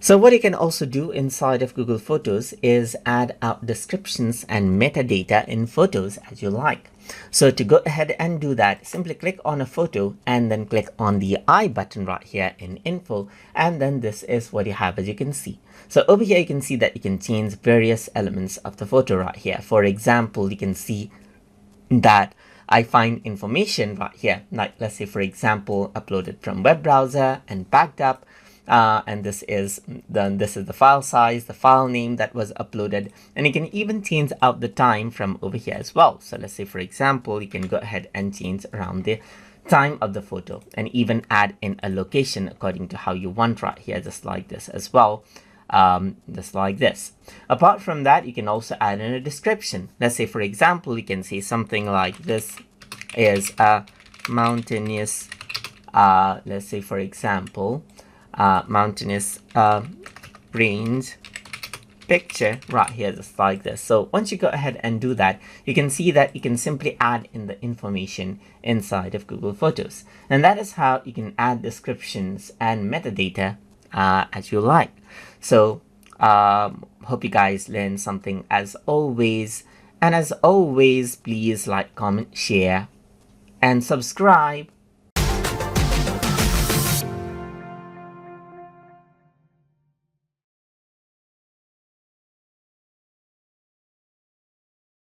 So what you can also do inside of Google Photos is add out descriptions and metadata in photos as you like. So to go ahead and do that, simply click on a photo and then click on the I button right here in info. And then this is what you have, as you can see. So over here, you can see that you can change various elements of the photo right here. For example, you can see that I find information right here, like let's say, for example, uploaded from web browser and backed up. And this is the file size, the file name that was uploaded, and you can even change out the time from over here as well. So let's say, for example, you can go ahead and change around the time of the photo and even add in a location according to how you want right here, just like this as well. Just like this. Apart from that, you can also add in a description. Let's say, for example, you can say something like this is a mountainous, let's say, for example, mountainous range picture right here, just like this. So once you go ahead and do that, you can see that you can simply add in the information inside of Google Photos. And that is how you can add descriptions and metadata as you like. So hope you guys learned something as always. And as always, please like, comment, share, and subscribe